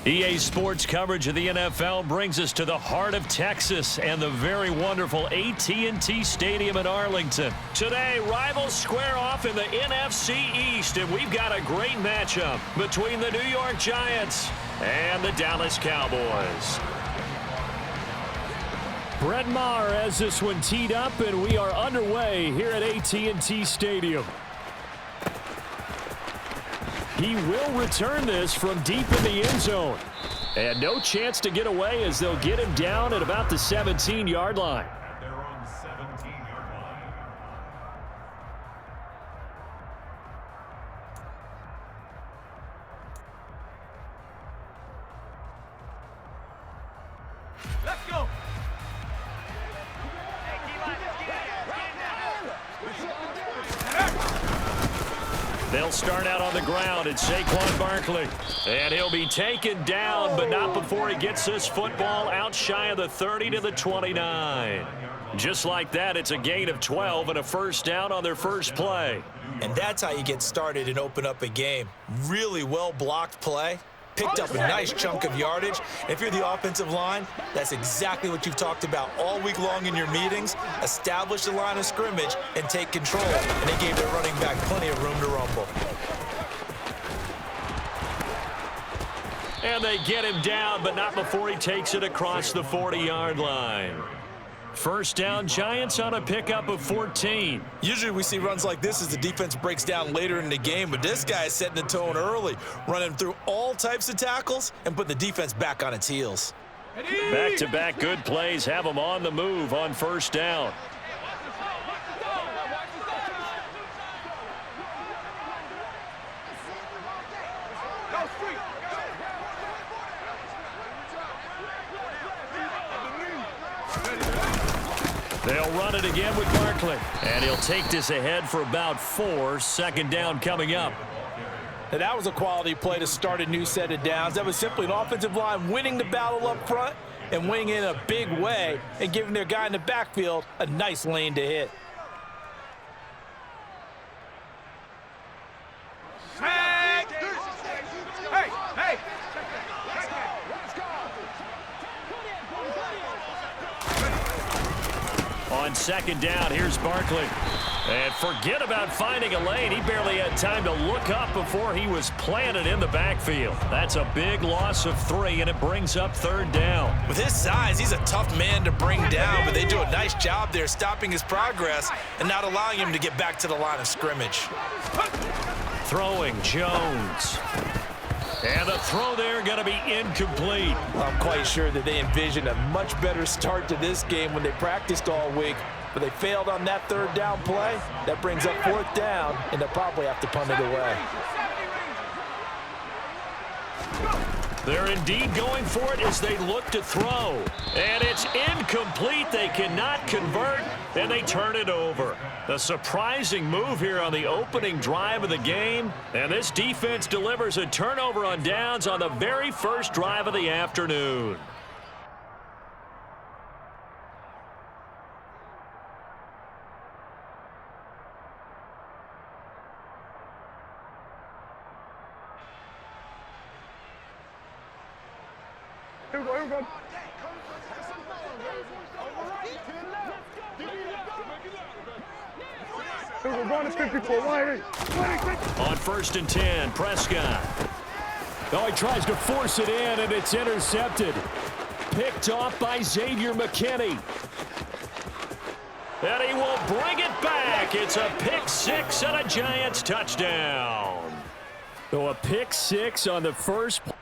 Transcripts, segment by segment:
EA Sports coverage of the NFL brings us to the heart of Texas and the very wonderful AT&T Stadium in Arlington. Today, rivals square off in the NFC East, and we've got a great matchup between the New York Giants and the Dallas Cowboys. Brett Maher has this one teed up, and we are underway here at AT&T Stadium. He will return this from deep in the end zone. And no chance to get away as they'll get him down at about the 17-yard line. They're on the 17-yard line. Let's go. They'll start out on the ground. It's Saquon Barkley. And he'll be taken down, but not before he gets this football out shy of the 30 to the 29. Just like that, it's a gain of 12 and a first down on their first play. And that's how you get started and open up a game. Really well-blocked play. Picked up a nice chunk of yardage. If you're the offensive line, that's exactly what you've talked about all week long in your meetings. Establish the line of scrimmage and take control. And they gave their running back plenty of room to rumble. And they get him down, but not before he takes it across the 40-yard line. First down, Giants on a pickup of 14. Usually we see runs like this as the defense breaks down later in the game, but this guy is setting the tone early, running through all types of tackles and put the defense back on its heels. Back-to-back good plays have them on the move on first down. They'll run it again with Barkley. And he'll take this ahead for about 4. Second down coming up. And that was a quality play to start a new set of downs. That was simply an offensive line winning the battle up front and winning in a big way and giving their guy in the backfield a nice lane to hit. Hey! On second down, here's Barkley. And forget about finding a lane. He barely had time to look up before he was planted in the backfield. That's a big loss of 3, and it brings up third down. With his size, he's a tough man to bring down, but they do a nice job there stopping his progress and not allowing him to get back to the line of scrimmage. Throwing Jones. And the throw there going to be incomplete. I'm quite sure that they envisioned a much better start to this game when they practiced all week, but they failed on that third down play. That brings up fourth down, and they'll probably have to punt it away. They're indeed going for it as they look to throw. And it's incomplete. They cannot convert, and they turn it over. A surprising move here on the opening drive of the game. And this defense delivers a turnover on downs on the very first drive of the afternoon. Here we go. We're going to 54. On first and 10, Prescott. Oh, he tries to force it in, and it's intercepted. Picked off by Xavier McKinney. And he will bring it back. It's a pick 6 and a Giants touchdown. So a pick 6 on the first play.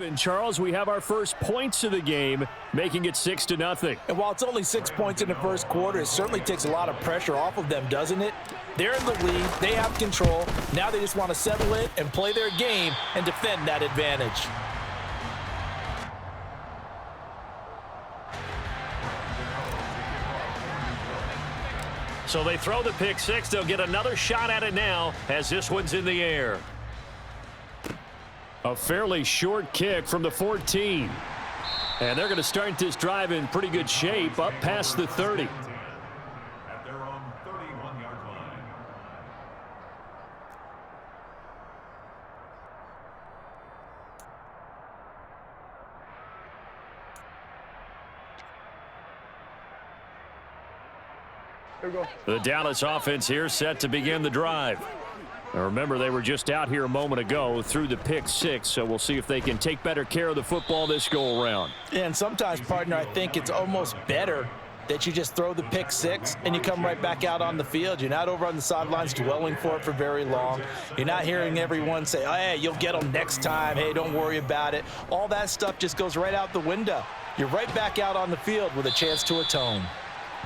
And Charles, we have our first points of the game, making it 6-0. And while it's only 6 points in the first quarter, it certainly takes a lot of pressure off of them, doesn't it? They're in the lead. They have control. Now they just want to settle in and play their game and defend that advantage. So they throw the pick six. They'll get another shot at it now as this one's in the air. A fairly short kick from the 14. And they're going to start this drive in pretty good shape up past the 30. At their own 31-yard line. Here we go. The Dallas offense here set to begin the drive. Now remember, they were just out here a moment ago through the pick six, so we'll see if they can take better care of the football this go around. And sometimes, partner, I think it's almost better that you just throw the pick six and you come right back out on the field. You're not over on the sidelines dwelling for it for very long. You're not hearing everyone say, oh, hey, you'll get them next time. Hey, don't worry about it. All that stuff just goes right out the window. You're right back out on the field with a chance to atone.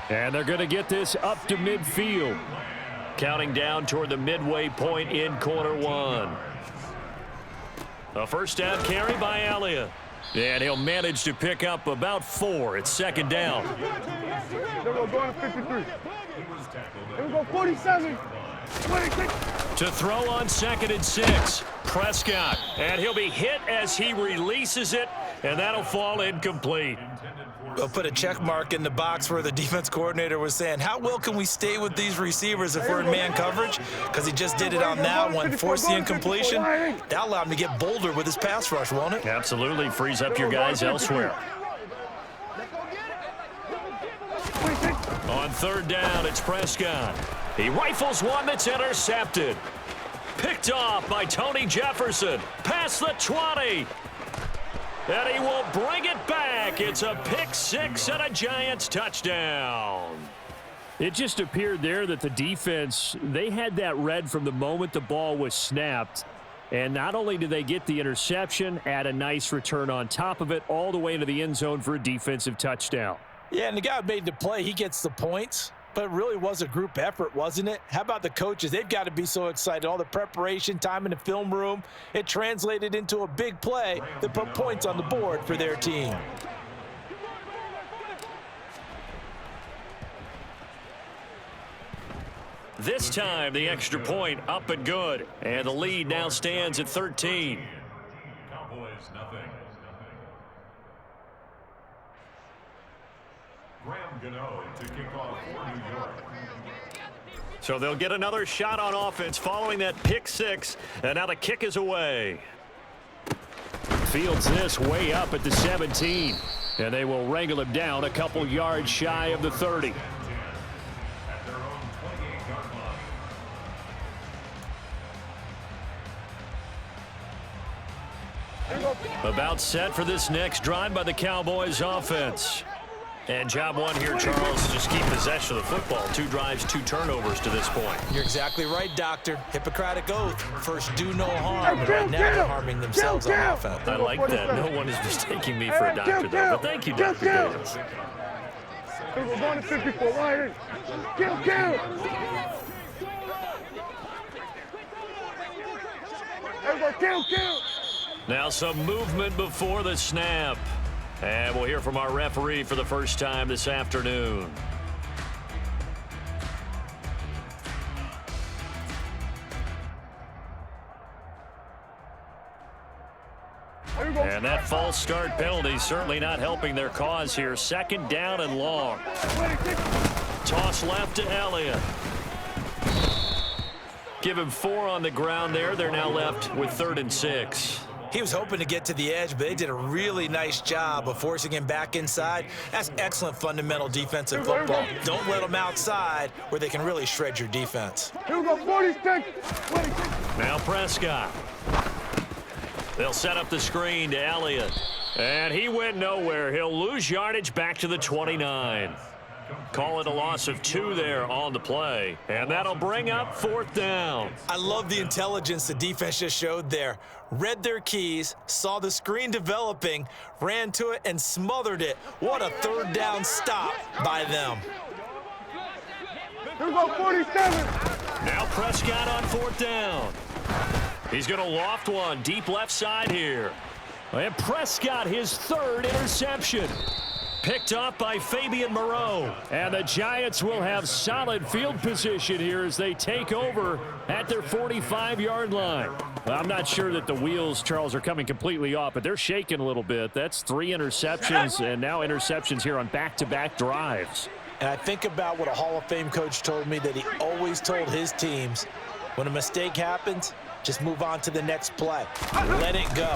And they're going to get this up to midfield. Counting down toward the midway point in quarter one. A first down carry by Elliott. And he'll manage to pick up about 4. It's second down. Here we go, going to 53. Here we go, 47. 26. To throw on 2nd and 6. Prescott. And he'll be hit as he releases it. And that'll fall incomplete. We'll put a check mark in the box where the defense coordinator was saying, how well can we stay with these receivers if we're in man coverage? Because he just did it on that one, forced the incompletion. That'll allow him to get bolder with his pass rush, won't it? Absolutely. Frees up your guys elsewhere. On 3rd down, it's Prescott. He rifles one that's intercepted. Picked off by Tony Jefferson. Past the 20. And he will bring it back. It's a pick six and a Giants touchdown. It just appeared there that the defense, they had that read from the moment the ball was snapped. And not only did they get the interception, add a nice return on top of it, all the way into the end zone for a defensive touchdown. Yeah, and the guy who made the play, he gets the points. But it really was a group effort, wasn't it? How about the coaches? They've got to be so excited. All the preparation, time in the film room, it translated into a big play that put points on the board for their team. This time, the extra point up and good. And the lead now stands at 13. Cowboys, nothing. Graham Gano to kick off for New York. So they'll get another shot on offense following that pick six. And now the kick is away. Fields this way up at the 17. And they will wrangle him down a couple yards shy of the 30. At their own 28-yard line. About set for this next drive by the Cowboys offense. And job one here, Charles, is just keep possession of the football. 2 drives, 2 turnovers to this point. You're exactly right, Doctor. Hippocratic oath. First, do no harm. And right now, they're harming themselves on offense. I like that. No one is mistaking me for a doctor, though. But thank you, Dr. Davis. Here we go, going to 54. Right in. Kill. Here we go, kill. Now some movement before the snap. And we'll hear from our referee for the first time this afternoon. And that false start penalty certainly not helping their cause here. 2nd down and long. Toss left to Elliott. Give him 4 on the ground there. They're now left with 3rd and 6. He was hoping to get to the edge, but they did a really nice job of forcing him back inside. That's excellent fundamental defensive football. Don't let them outside where they can really shred your defense. Here we go, 46. Now Prescott. They'll set up the screen to Elliott. And he went nowhere. He'll lose yardage back to the 29. Call it a loss of 2 there on the play, and that'll bring up 4th down. I love the intelligence the defense just showed there. Read their keys, saw the screen developing, ran to it, and smothered it. What a 3rd down stop by them. Here we go, 47. Now Prescott on 4th down. He's going to loft one deep left side here. And Prescott, his 3rd interception. Picked off by Fabian Moreau. And the Giants will have solid field position here as they take over at their 45-yard line. Well, I'm not sure that the wheels, Charles, are coming completely off, but they're shaking a little bit. That's 3 interceptions and now interceptions here on back-to-back drives. And I think about what a Hall of Fame coach told me, that he always told his teams, when a mistake happens, just move on to the next play. Let it go.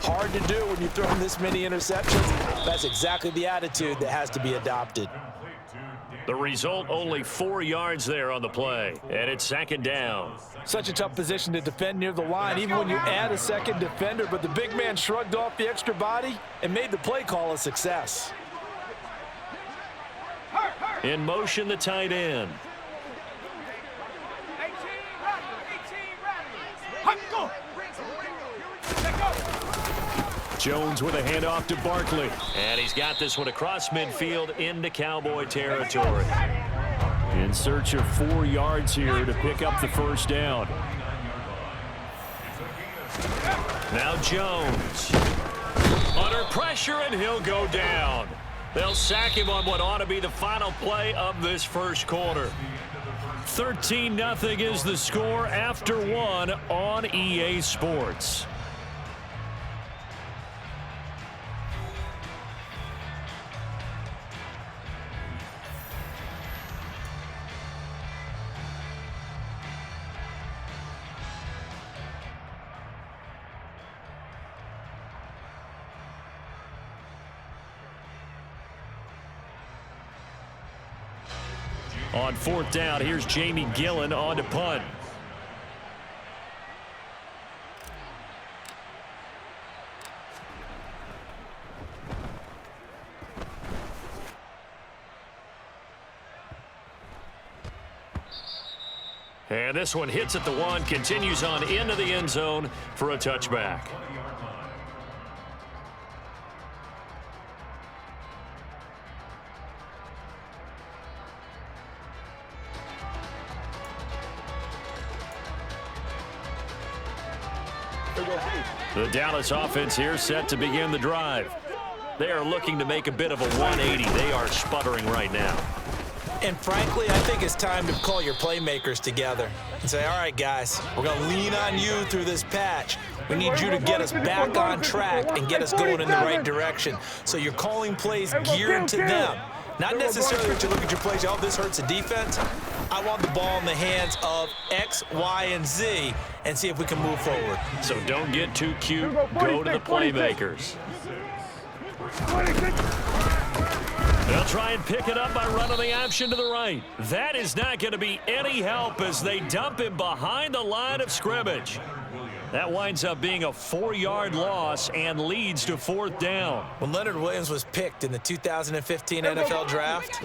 Hard to do when you throw this many interceptions. That's exactly the attitude that has to be adopted. The result, only 4 yards there on the play, and it's 2nd down. Such a tough position to defend near the line, even when you add a second defender, but the big man shrugged off the extra body and made the play call a success. In motion, the tight end. Jones with a handoff to Barkley. And he's got this one across midfield into Cowboy territory. In search of 4 yards here to pick up the 1st down. Now Jones. Under pressure, and he'll go down. They'll sack him on what ought to be the final play of this 1st quarter. 13-0 is the score after 1 on EA Sports. On 4th down, here's Jamie Gillen on to punt. And this one hits at the 1, continues on into the end zone for a touchback. The Dallas offense here set to begin the drive. They are looking to make a bit of a 180. They are sputtering right now. And frankly, I think it's time to call your playmakers together and say, all right, guys, we're going to lean on you through this patch. We need you to get us back on track and get us going in the right direction. So you're calling plays geared to them. Not necessarily that you look at your plays, oh, this hurts the defense. I want the ball in the hands of X, Y, and Z and see if we can move forward. So don't get too cute. Go to the playmakers. They'll try and pick it up by running the option to the right. That is not going to be any help as they dump him behind the line of scrimmage. That winds up being a 4-yard loss and leads to 4th down. When Leonard Williams was picked in the 2015 NFL Draft,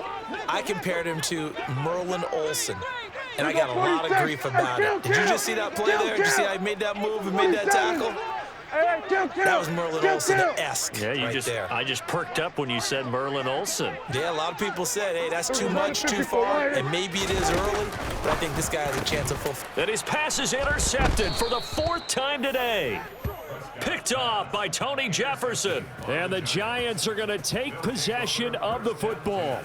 I compared him to Merlin Olsen, and I got a lot of grief about it. Did you just see that play there? Did you see how he made that move and made that tackle? That was Merlin Olsen-esque there. I just perked up when you said Merlin Olsen. Yeah, a lot of people said, hey, that's too much, too far, and maybe it is early, but I think this guy has a chance of fulfilling. And his pass is intercepted for the 4th time today. Picked off by Tony Jefferson. And the Giants are going to take possession of the football.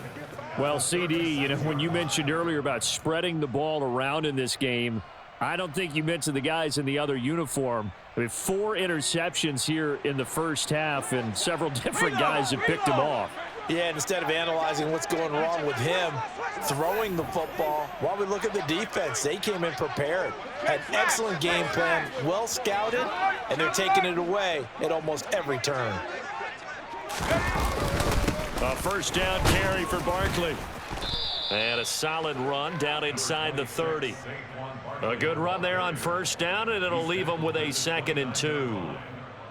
Well, CD, you know, when you mentioned earlier about spreading the ball around in this game, I don't think you mentioned the guys in the other uniform. I mean, 4 interceptions here in the first half, and several different guys have picked him off. Yeah, and instead of analyzing what's going wrong with him throwing the football, while we look at the defense, they came in prepared. Had an excellent game plan, well scouted, and they're taking it away at almost every turn. A 1st down carry for Barkley. And a solid run down inside the 30. A good run there on 1st down, and it'll leave them with a 2nd and 2.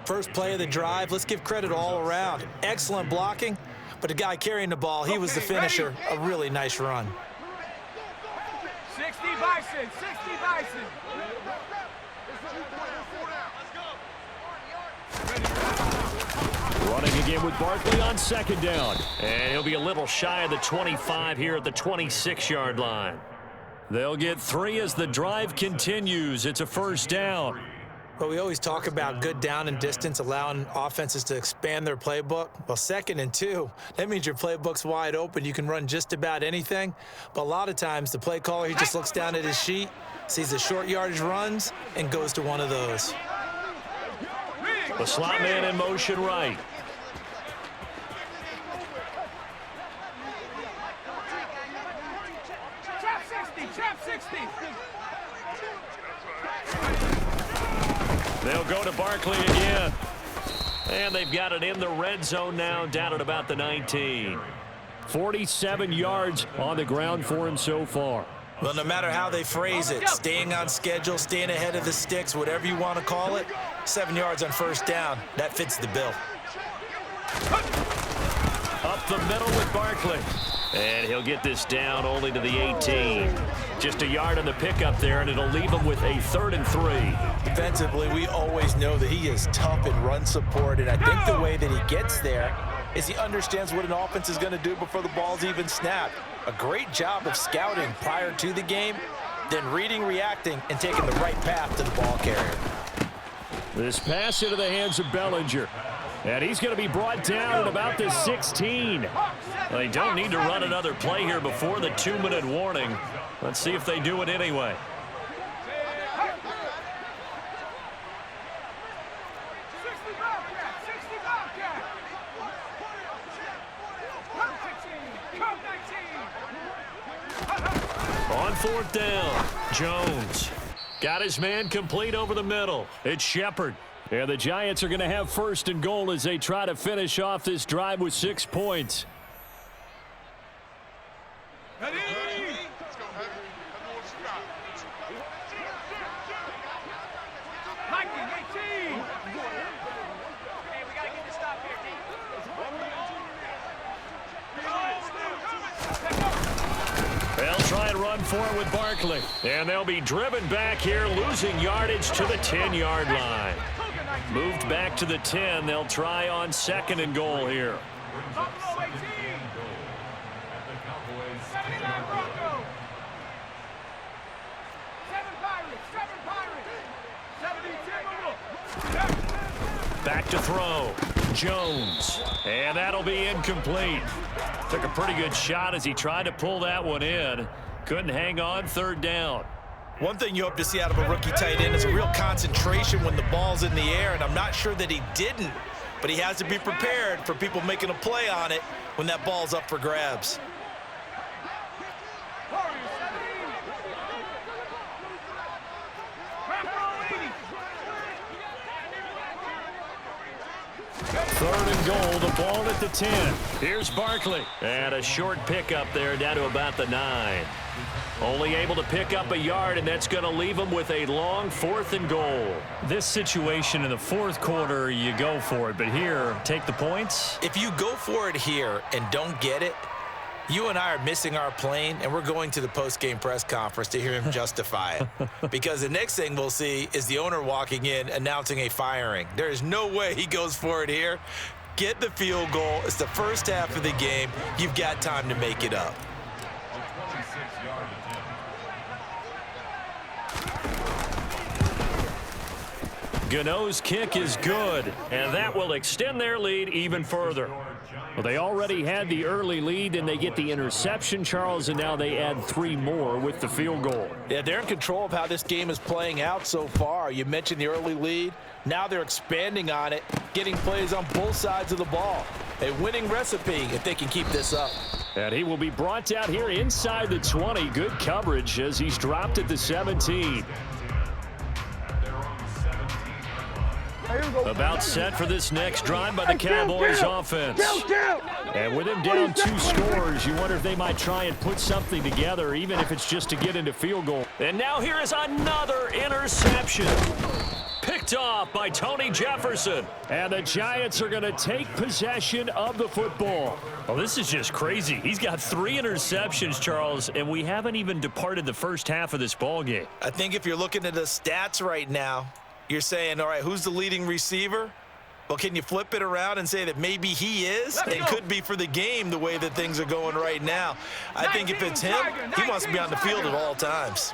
First play of the drive, let's give credit all around. Excellent blocking, but the guy carrying the ball, he was the finisher. A really nice run. 60 Bison, 60 Bison. Running again with Barkley on second down. And he'll be a little shy of the 25 here at the 26-yard line. They'll get 3 as the drive continues. It's a first down. Well, we always talk about good down and distance, allowing offenses to expand their playbook. Well, 2nd and 2, that means your playbook's wide open. You can run just about anything. But a lot of times, the play caller, he just looks down at his sheet, sees the short yardage runs, and goes to one of those. The slot man in motion right. Trap 60. They'll go to Barkley again. And they've got it in the red zone now, down at about the 19. 47 yards on the ground for him so far. Well, no matter how they phrase it, staying on schedule, staying ahead of the sticks, whatever you want to call it, 7 yards on first down, that fits the bill. Up the middle with Barkley. And he'll get this down only to the 18. Just a yard on the pickup there, and it'll leave him with a 3rd and 3. Defensively, we always know that he is tough in run support, and I think the way that he gets there is he understands what an offense is going to do before the ball's even snapped. A great job of scouting prior to the game, then reading, reacting, and taking the right path to the ball carrier. This pass into the hands of Bellinger. And he's going to be brought down at about the 16. They don't need to run another play here before the 2-minute warning. Let's see if they do it anyway. On 4th down, Jones got his man complete over the middle. It's Shepard. And the Giants are going to have 1st and goal as they try to finish off this drive with 6 points. Ready? Lightning, 18. Hey, we got to get this stop here, D. They'll try and run for it with Barkley. And they'll be driven back here, losing yardage to the 10-yard line. Moved back to the 10. They'll try on 2nd and goal here. Buffalo 18. 79 Broncos. 7 Pirates. 7 Pirates. 72. Back to throw. Jones. And that'll be incomplete. Took a pretty good shot as he tried to pull that one in. Couldn't hang on, 3rd down. One thing you hope to see out of a rookie tight end is a real concentration when the ball's in the air, and I'm not sure that he didn't, but he has to be prepared for people making a play on it when that ball's up for grabs. Third and goal, the ball at the 10. Here's Barkley. And a short pickup there down to about the 9. Only able to pick up a yard, and that's going to leave him with a long 4th and goal. This situation in the 4th quarter, you go for it. But here, take the points. If you go for it here and don't get it, you and I are missing our plane, and we're going to the post-game press conference to hear him justify it. Because the next thing we'll see is the owner walking in announcing a firing. There is no way he goes for it here. Get the field goal. It's the first half of the game. You've got time to make it up. Gano's kick is good, and that will extend their lead even further. Well, they already had the early lead, and they get the interception, Charles, and now they add 3 more with the field goal. Yeah, they're in control of how this game is playing out so far. You mentioned the early lead. Now they're expanding on it, getting plays on both sides of the ball. A winning recipe if they can keep this up. And he will be brought down here inside the 20. Good coverage as he's dropped at the 17. About set for this next drive by the Cowboys offense. And with him down 2 scores, you wonder if they might try and put something together, even if it's just to get into field goal. And now here is another interception. Picked Picked off by Tony Jefferson. And the Giants are going to take possession of the football. Well, this is just crazy. He's got 3 interceptions, Charles, and we haven't even departed the first half of this ball game. I think if you're looking at the stats right now, you're saying, all right, who's the leading receiver? Well, can you flip it around and say that maybe he is? It could be for the game the way that things are going right now. I think if it's him, he wants to be on the field at all times.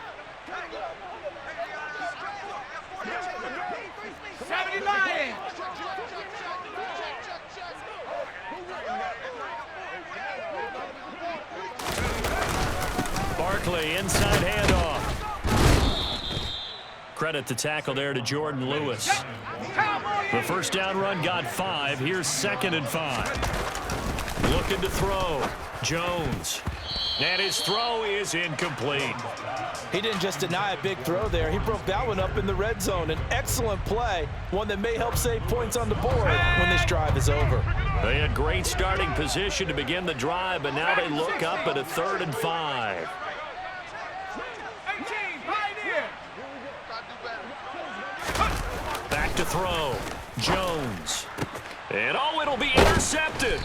Barkley, inside handoff. Credit the tackle there to Jordan Lewis. The first down run got 5. Here's 2nd and 5. Looking to throw. Jones. And his throw is incomplete. He didn't just deny a big throw there. He broke that one up in the red zone. An excellent play, one that may help save points on the board when this drive is over. They had great starting position to begin the drive, but now they look up at a 3rd and 5. Back to throw. Jones. And it'll be intercepted.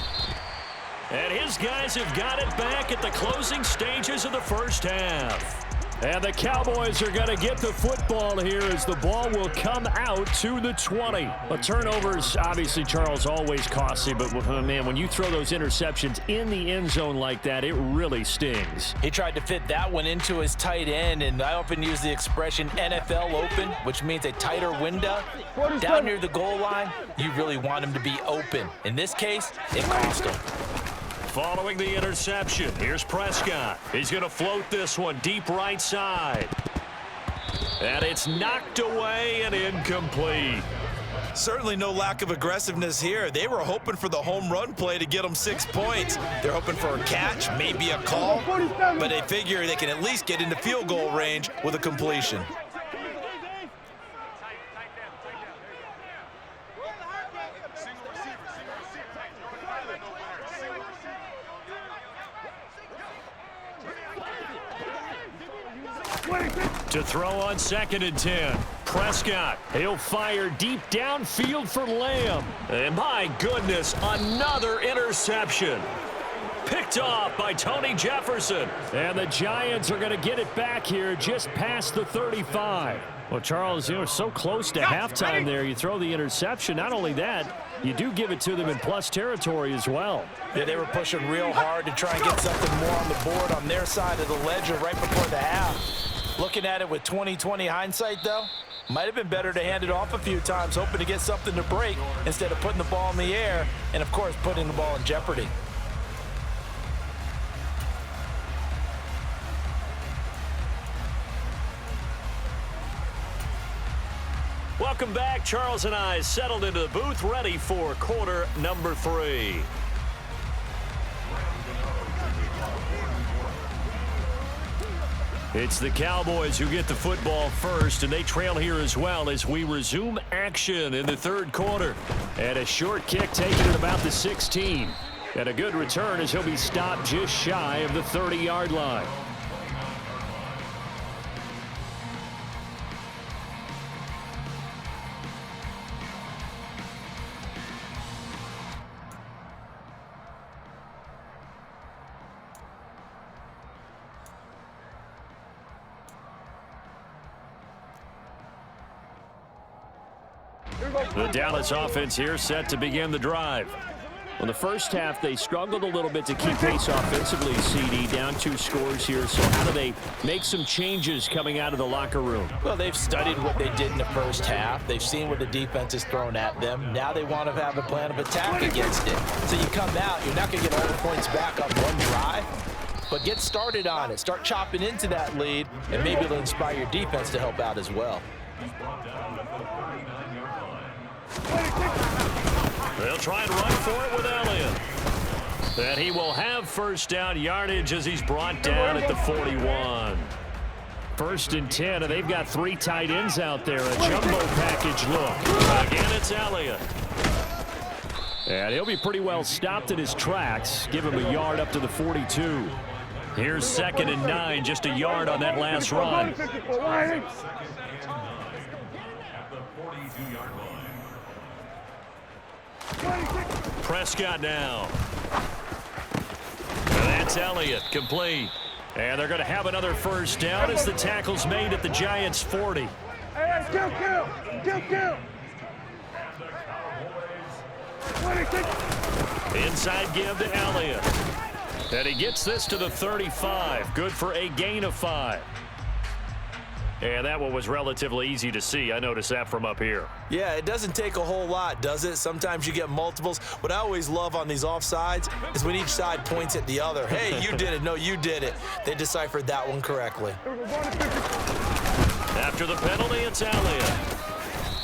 And his guys have got it back at the closing stages of the first half. And the Cowboys are going to get the football here as the ball will come out to the 20. A turnover's obviously, Charles, always costly, but man, when you throw those interceptions in the end zone like that, it really stings. He tried to fit that one into his tight end, and I often use the expression NFL open, which means a tighter window. Down near the goal line, you really want him to be open. In this case, it cost him. Following the interception, here's Prescott. He's going to float this one deep right side. And it's knocked away and incomplete. Certainly no lack of aggressiveness here. They were hoping for the home run play to get them 6 points. They're hoping for a catch, maybe a call, but they figure they can at least get into field goal range with a completion. To throw on 2nd and 10. Prescott. He'll fire deep downfield for Lamb. And my goodness, another interception. Picked off by Tony Jefferson. And the Giants are going to get it back here just past the 35. Well, Charles, so close to halftime there. You throw the interception. Not only that, you do give it to them in plus territory as well. Yeah, they were pushing real hard to try and get something more on the board on their side of the ledger right before the half. Looking at it with 20/20 hindsight, though, might have been better to hand it off a few times, hoping to get something to break instead of putting the ball in the air and, of course, putting the ball in jeopardy. Welcome back. Charles and I settled into the booth, ready for quarter number 3. It's the Cowboys who get the football first, and they trail here as well as we resume action in the 3rd quarter. And a short kick taken at about the 16. And a good return as he'll be stopped just shy of the 30-yard line. The Dallas offense here set to begin the drive. Well, the first half, they struggled a little bit to keep pace offensively, CD, down 2 scores here. So how do they make some changes coming out of the locker room? Well, they've studied what they did in the first half. They've seen what the defense has thrown at them. Now they want to have a plan of attack against it. So you come out, you're not going to get all the points back on one drive, but get started on it. Start chopping into that lead, and maybe it'll inspire your defense to help out as well. They'll try and run for it with Elliott. And he will have first down yardage as he's brought down at the 41. 1st and 10, and they've got 3 tight ends out there. A jumbo package look. Again, it's Elliott. And he'll be pretty well stopped in his tracks. Give him a yard up to the 42. Here's 2nd and 9, just a yard on that last run. 22-yard line. Prescott now. And that's Elliott, complete. And they're going to have another first down as the tackle's made at the Giants' 40. Hey, count. Inside give to Elliott. And he gets this to the 35. Good for a gain of 5. And that one was relatively easy to see. I noticed that from up here. Yeah, it doesn't take a whole lot, does it? Sometimes you get multiples. What I always love on these offsides is when each side points at the other. Hey, you did it. No, you did it. They deciphered that one correctly. After the penalty, it's Elliott.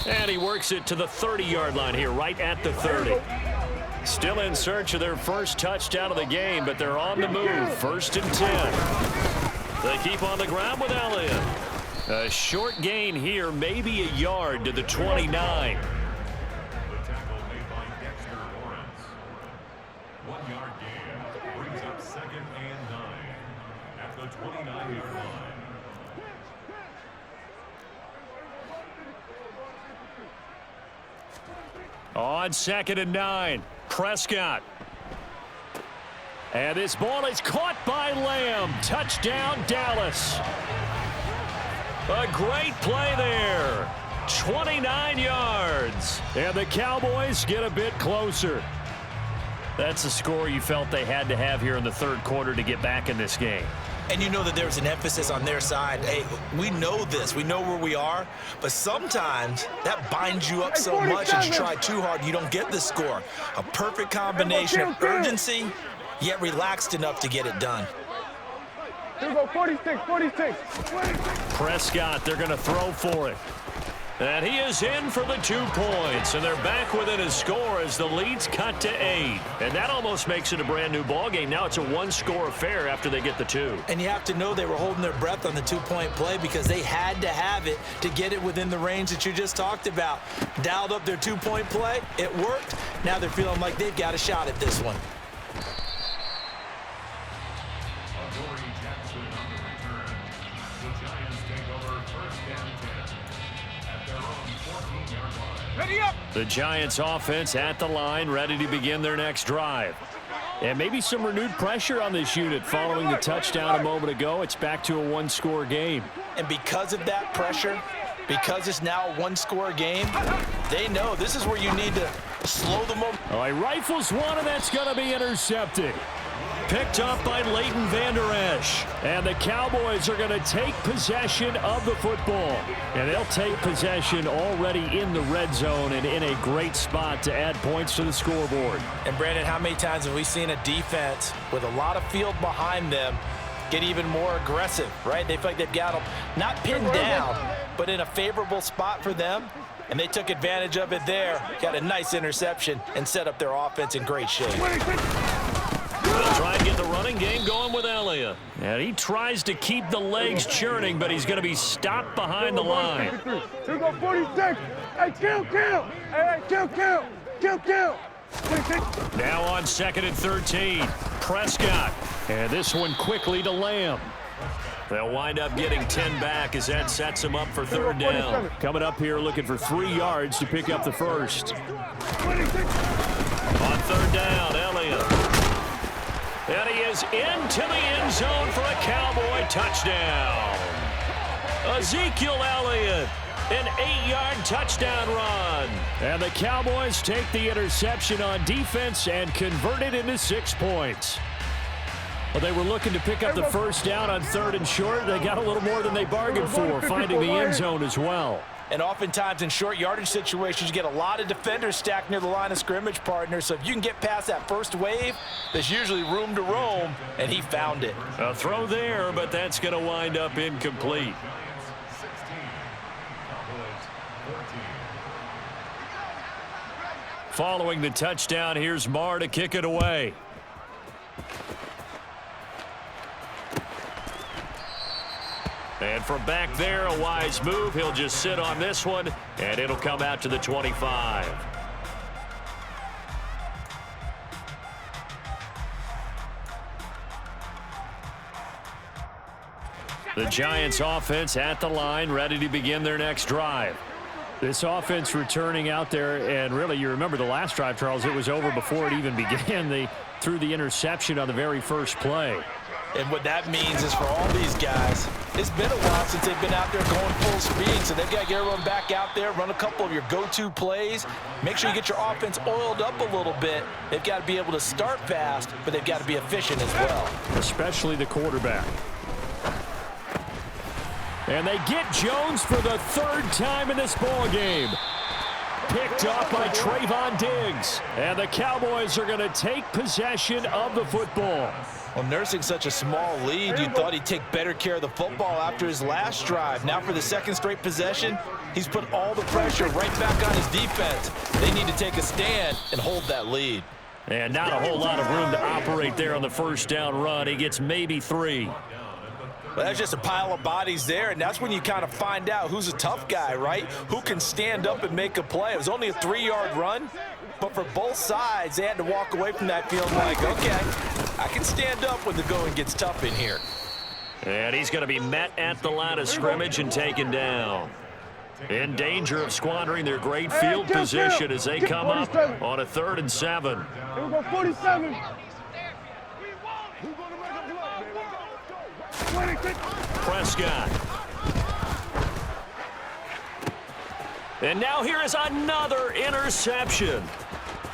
And he works it to the 30-yard line here, right at the 30. Still in search of their first touchdown of the game, but they're on the move. 1st and 10. They keep on the ground with Elliott. A short gain here, maybe a yard to the 29. The tackle made by Dexter Lawrence. 1-yard gain brings up 2nd and 9 at the 29-yard line. On 2nd and 9, Prescott. And this ball is caught by Lamb. Touchdown, Dallas. A great play there. 29 yards. And the Cowboys get a bit closer. That's the score you felt they had to have here in the 3rd quarter to get back in this game. And you know that there's an emphasis on their side. Hey, we know this. We know where we are. But sometimes that binds you up so much that you try too hard, you don't get the score. A perfect combination of urgency, yet relaxed enough to get it done. Here we go, 46. Prescott, they're going to throw for it. And he is in for the 2 points. And they're back within a score as the lead's cut to 8. And that almost makes it a brand new ball game. Now it's a 1-score affair after they get the 2. And you have to know they were holding their breath on the 2-point play because they had to have it to get it within the range that you just talked about. Dialed up their 2-point play. It worked. Now they're feeling like they've got a shot at this one. The Giants offense at the line, ready to begin their next drive. And maybe some renewed pressure on this unit following the touchdown a moment ago. It's back to a 1-score game. And because of that pressure, because it's now a 1-score game, they know this is where you need to slow the momentum. All right, rifles one, and that's going to be intercepted. Picked up by Leighton Vander Esch. And the Cowboys are going to take possession of the football. And they'll take possession already in the red zone and in a great spot to add points to the scoreboard. And Brandon, how many times have we seen a defense with a lot of field behind them get even more aggressive, right? They feel like they've got them not pinned down, but in a favorable spot for them. And they took advantage of it there. Got a nice interception and set up their offense in great shape. They'll try and get the running game going with Elliott. And he tries to keep the legs churning, but he's going to be stopped behind the line. Here we go, 46. Hey, count. Hey, count. Now on 2nd and 13, Prescott. And this one quickly to Lamb. They'll wind up getting 10 back as that sets them up for 3rd down. Coming up here looking for 3 yards to pick up the first. On 3rd down, Elliott. And he is into the end zone for a Cowboy touchdown. Ezekiel Elliott, an 8-yard touchdown run. And the Cowboys take the interception on defense and convert it into 6 points. Well, they were looking to pick up the first down on 3rd and short. They got a little more than they bargained for, finding the end zone as well. And oftentimes in short yardage situations, you get a lot of defenders stacked near the line of scrimmage, partner. So if you can get past that first wave, there's usually room to roam, and he found it. A throw there, but that's going to wind up incomplete. Following the touchdown, here's Marr to kick it away. And from back there, a wise move. He'll just sit on this one, and it'll come out to the 25. The Giants offense at the line, ready to begin their next drive. This offense returning out there, and really, you remember the last drive, Charles, it was over before it even began. They threw the interception on the very first play. And what that means is for all these guys, it's been a while since they've been out there going full speed, so they've got to get everyone back out there, run a couple of your go-to plays, make sure you get your offense oiled up a little bit. They've got to be able to start fast, but they've got to be efficient as well. Especially the quarterback. And they get Jones for the third time in this ball game. Picked up by Trayvon Diggs. And the Cowboys are going to take possession of the football. Well, nursing such a small lead, you thought he'd take better care of the football after his last drive. Now for the second straight possession, he's put all the pressure right back on his defense. They need to take a stand and hold that lead. And not a whole lot of room to operate there on the first down run. He gets maybe 3. Well, that's just a pile of bodies there, and that's when you kind of find out who's a tough guy, right? Who can stand up and make a play. It was only a 3-yard run, but for both sides, they had to walk away from that feeling like, okay, I can stand up when the going gets tough in here. And he's going to be met at the line of scrimmage and taken down. In danger of squandering their great field position as they come up on a 3rd and 7. Here we go, 47. Prescott. And now here is another interception.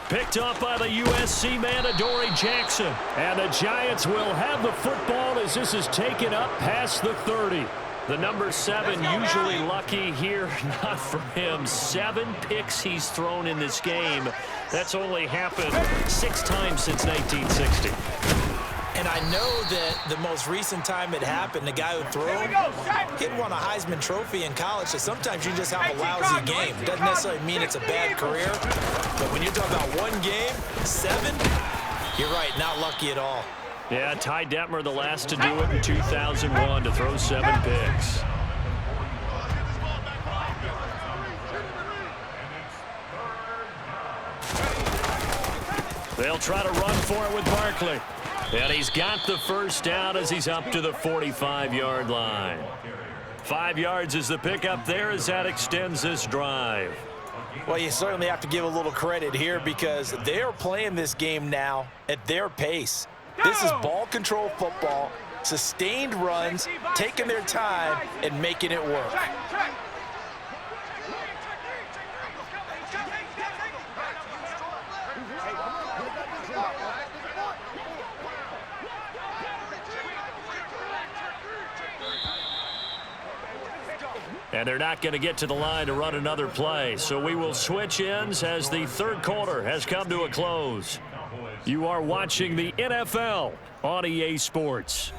Picked up by the USC man, Adoree Jackson. And the Giants will have the football as this is taken up past the 30. The number 7 usually lucky here, not for him. 7 picks he's thrown in this game. That's only happened 6 times since 1960. And I know that the most recent time it happened, the guy who threw him, he had won a Heisman Trophy in college, so sometimes you just have a lousy game. It doesn't necessarily mean it's a bad career, but when you're talking about one game, 7, you're right, not lucky at all. Yeah, Ty Detmer, the last to do it in 2001, to throw 7 picks. They'll try to run for it with Barkley. And he's got the first down as he's up to the 45-yard line. 5 yards is the pickup there as that extends this drive. Well, you certainly have to give a little credit here because they're playing this game now at their pace. This is ball control football, sustained runs, taking their time and making it work. And they're not going to get to the line to run another play. So we will switch ends as the third quarter has come to a close. You are watching the NFL on EA Sports.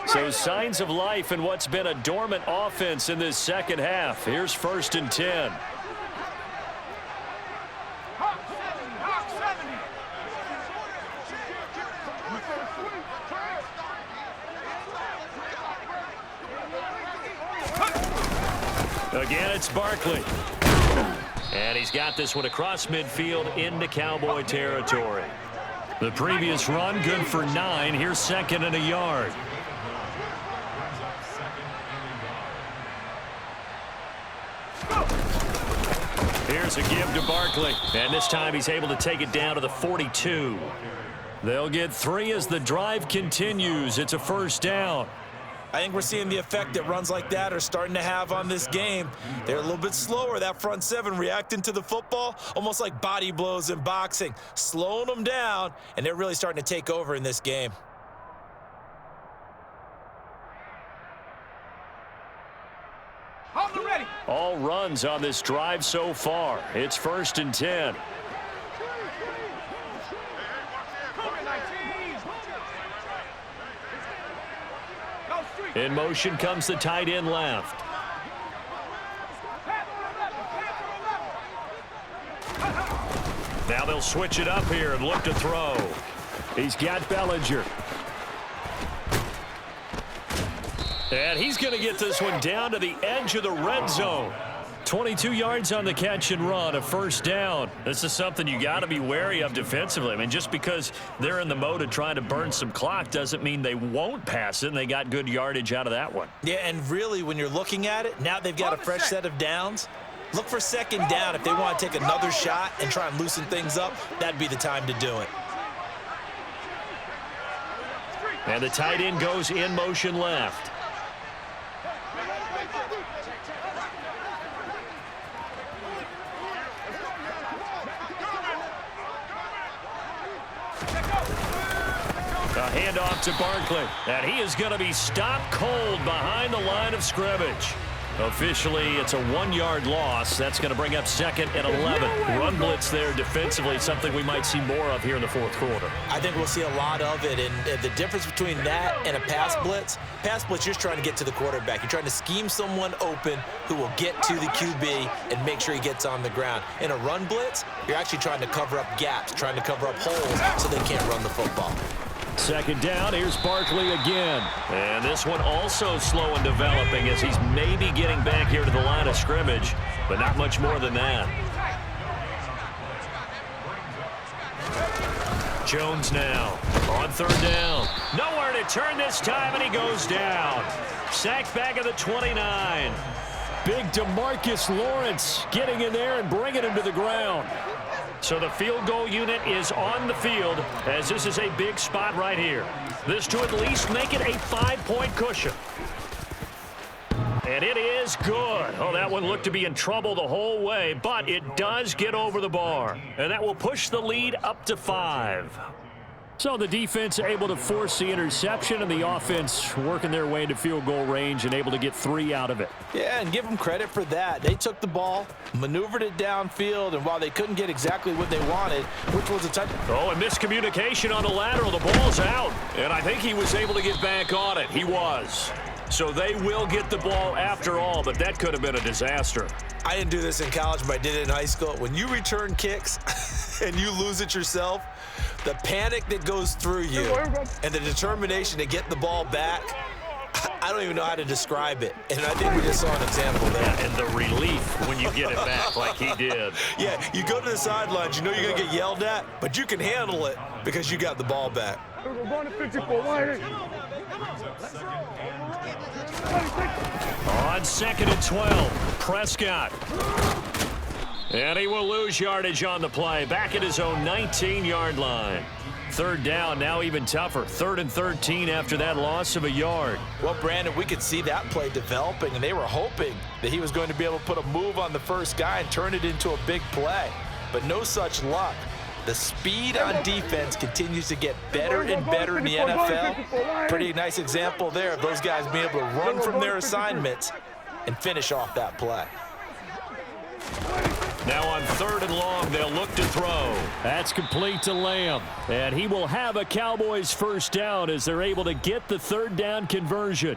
So signs of life in what's been a dormant offense in this second half. Here's 1st and 10. Again, it's Barkley. And he's got this one across midfield into Cowboy territory. The previous run, good for 9. Here's 2nd and a yard. Here's a give to Barkley. And this time he's able to take it down to the 42. They'll get 3 as the drive continues. It's a first down. I think we're seeing the effect that runs like that are starting to have on this game. They're a little bit slower, that front 7 reacting to the football, almost like body blows in boxing, slowing them down, and they're really starting to take over in this game. All runs on this drive so far. It's 1st and 10. In motion comes the tight end left. Now they'll switch it up here and look to throw. He's got Bellinger. And he's going to get this one down to the edge of the red zone. 22 yards on the catch and run, a first down. This is something you got to be wary of defensively. I mean, just because they're in the mode of trying to burn some clock doesn't mean they won't pass it, and they got good yardage out of that one. Yeah, and really, when you're looking at it, now they've got a fresh set of downs. Look for second down. If they want to take another shot and try and loosen things up, that'd be the time to do it. And the tight end goes in motion left. A handoff to Barkley, and he is going to be stopped cold behind the line of scrimmage. Officially, it's a 1-yard loss. That's going to bring up second and 11. Run blitz there defensively, something we might see more of here in the fourth quarter. I think we'll see a lot of it, and the difference between that and a pass blitz, you're just trying to get to the quarterback. You're trying to scheme someone open who will get to the QB and make sure he gets on the ground. In a run blitz, you're actually trying to cover up gaps, trying to cover up holes so they can't run the football. Second down, here's Barkley again. And this one also slow in developing as he's maybe getting back here to the line of scrimmage, but not much more than that. Jones now on third down. Nowhere to turn this time, and he goes down. Sacked back at the 29. Big DeMarcus Lawrence getting in there and bringing him to the ground. So the field goal unit is on the field as this is a big spot right here. This to at least make it a 5-point cushion. And it is good. Oh, that one looked to be in trouble the whole way, but it does get over the bar. And that will push the lead up to 5. So the defense able to force the interception, and the offense working their way into field goal range and able to get 3 out of it. Yeah, and give them credit for that. They took the ball, maneuvered it downfield, and while they couldn't get exactly what they wanted, which was a touchdown. Oh, and miscommunication on the lateral. The ball's out, and I think he was able to get back on it. He was. So they will get the ball after all, but that could have been a disaster. I didn't do this in college, but I did it in high school. When you return kicks and you lose it yourself, the panic that goes through you and the determination to get the ball back, I don't even know how to describe it. And I think we just saw an example there. Yeah, and the relief when you get it back like he did. Yeah, you go to the sidelines, you know you're going to get yelled at, but you can handle it because you got the ball back. We're going to 54. On second and 12, Prescott. And he will lose yardage on the play. Back at his own 19-yard line. Third down, now even tougher. 3rd and 13 after that loss of a yard. Well, Brandon, we could see that play developing, and they were hoping that he was going to be able to put a move on the first guy and turn it into a big play. But no such luck. The speed on defense continues to get better and better in the NFL. Pretty nice example there of those guys being able to run from their assignments and finish off that play. Now on 3rd and long, they'll look to throw. That's complete to Lamb. And he will have a Cowboys first down as they're able to get the 3rd down conversion.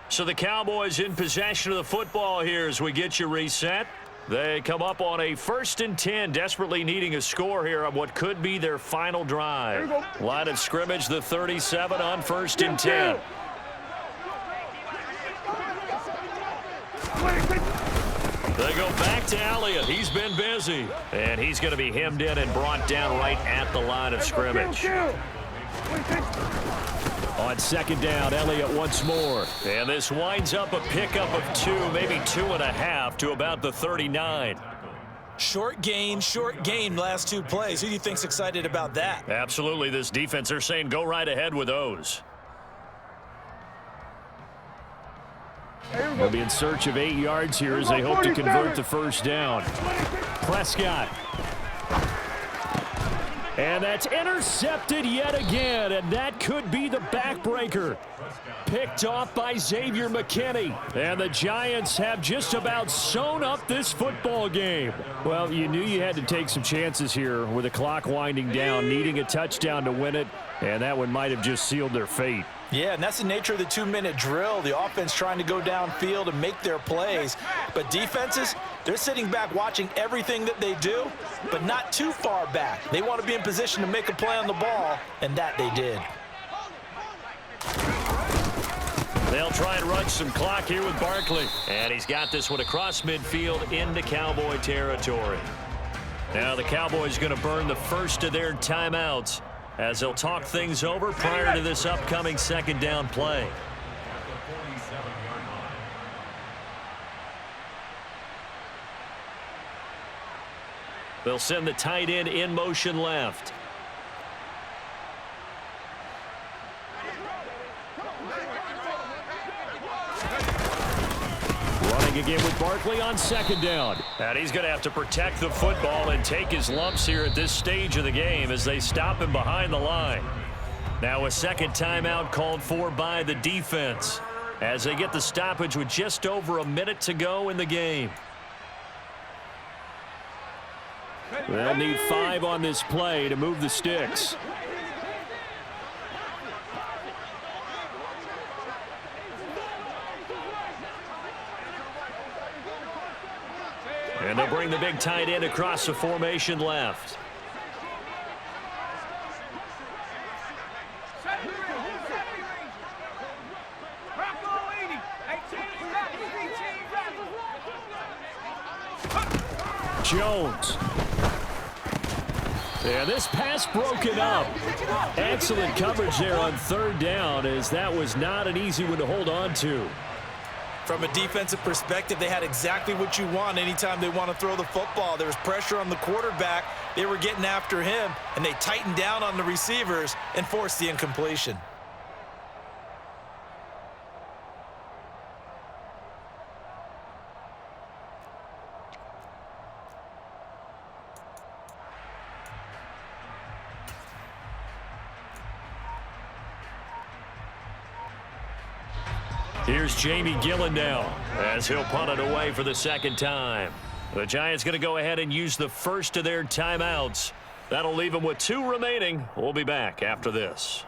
So the Cowboys in possession of the football here as we get you reset. They come up on a 1st and 10, desperately needing a score here on what could be their final drive. Line of scrimmage, the 37 on 1st and 10. They go back to Elliott. He's been busy. And he's going to be hemmed in and brought down right at the line of scrimmage. On 2nd down, Elliott once more. And this winds up a pickup of 2, maybe 2.5 to about the 39. Short gain, last 2 plays. Who do you think's excited about that? Absolutely. This defense, they're saying go right ahead with those. They'll be in search of 8 yards here as they hope to convert the first down. Prescott. And that's intercepted yet again, and that could be the backbreaker. Picked off by Xavier McKinney. And the Giants have just about sewn up this football game. Well, you knew you had to take some chances here with the clock winding down, needing a touchdown to win it, and that one might have just sealed their fate. Yeah, and that's the nature of the 2-minute drill. The offense trying to go downfield and make their plays. But defenses, they're sitting back watching everything that they do, but not too far back. They want to be in position to make a play on the ball, and that they did. They'll try and run some clock here with Barkley. And he's got this one across midfield into Cowboy territory. Now the Cowboys going to burn the first of their timeouts as they'll talk things over prior to this upcoming second down play. They'll send the tight end in motion left. Running again with Barkley on second down. And he's going to have to protect the football and take his lumps here at this stage of the game as they stop him behind the line. Now a second timeout called for by the defense as they get the stoppage with just over a minute to go in the game. They'll need 5 on this play to move the sticks. And they'll bring the big tight end across the formation left. Jones. Yeah, this pass broken up. Excellent coverage there on third down, as that was not an easy one to hold on to. From a defensive perspective, they had exactly what you want anytime they want to throw the football. There was pressure on the quarterback. They were getting after him, and they tightened down on the receivers and forced the incompletion. Here's Jamie Gillen now as he'll punt it away for the second time. The Giants going to go ahead and use the first of their timeouts. That'll leave them with 2 remaining. We'll be back after this.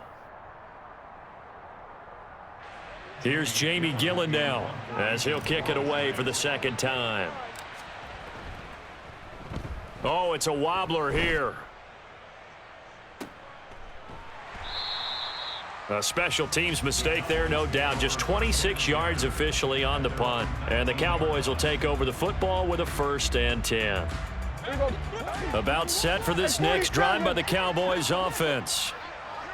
Here's Jamie Gillen now as he'll kick it away for the second time. Oh, it's a wobbler here. A special teams mistake there, no doubt. Just 26 yards officially on the punt. And the Cowboys will take over the football with a 1st and 10. About set for this next drive by the Cowboys offense.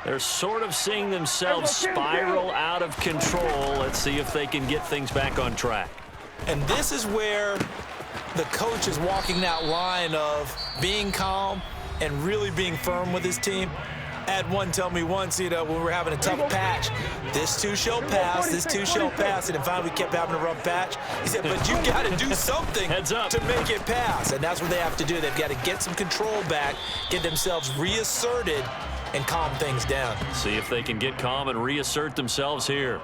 They're sort of seeing themselves spiral out of control. Let's see if they can get things back on track. And this is where the coach is walking that line of being calm and really being firm with his team. I had one tell me once, when we were having a tough patch, this too shall pass, this too shall pass, and then finally we kept having a rough patch. He said, but you got to do something to make it pass, and that's what they have to do. They've got to get some control back, get themselves reasserted, and calm things down. See if they can get calm and reassert themselves here.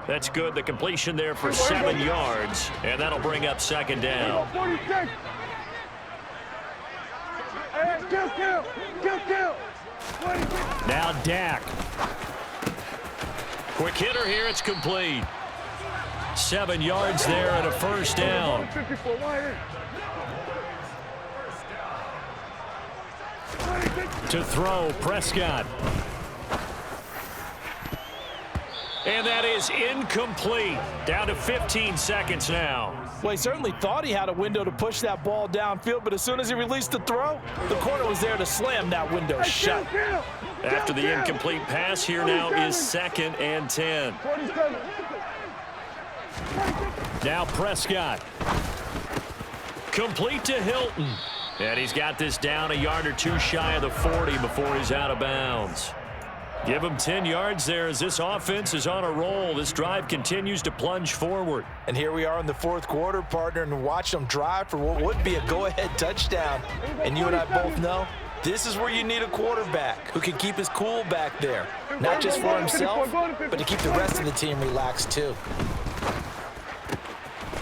That's good. The completion there for 7 yards, and that'll bring up second down. Now Dak. Quick hitter here. It's complete. 7 yards there and a 1st down. To throw, Prescott. And that is incomplete. Down to 15 seconds now. Well, he certainly thought he had a window to push that ball downfield, but as soon as he released the throw, the corner was there to slam that window shut. After the incomplete pass, here now is 2nd and 10. Now Prescott. Complete to Hilton. And he's got this down a yard or 2 shy of the 40 before he's out of bounds. Give him 10 yards there as this offense is on a roll. This drive continues to plunge forward. And here we are in the 4th quarter, partner, and watch them drive for what would be a go-ahead touchdown. And you and I both know this is where you need a quarterback who can keep his cool back there. Not just for himself, but to keep the rest of the team relaxed too.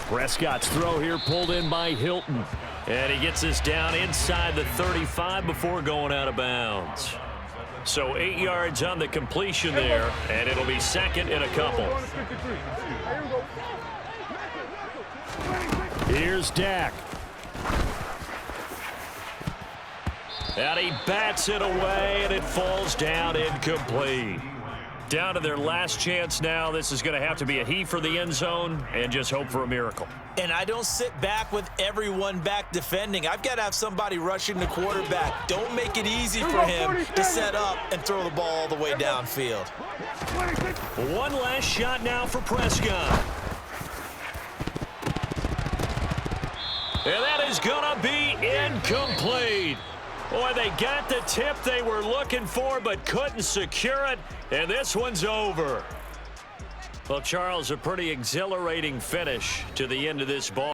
Prescott's throw here pulled in by Hilton. And he gets this down inside the 35 before going out of bounds. So 8 yards on the completion there, and it'll be 2nd and a couple. Here's Dak. And he bats it away, and it falls down incomplete. Down to their last chance now. This is going to have to be a heave for the end zone and just hope for a miracle. And I don't sit back with everyone back defending. I've got to have somebody rushing the quarterback. Don't make it easy for him to set up and throw the ball all the way downfield. One last shot now for Prescott. And that is going to be incomplete. Boy, they got the tip they were looking for but couldn't secure it, and this one's over. Well, Charles, a pretty exhilarating finish to the end of this ball.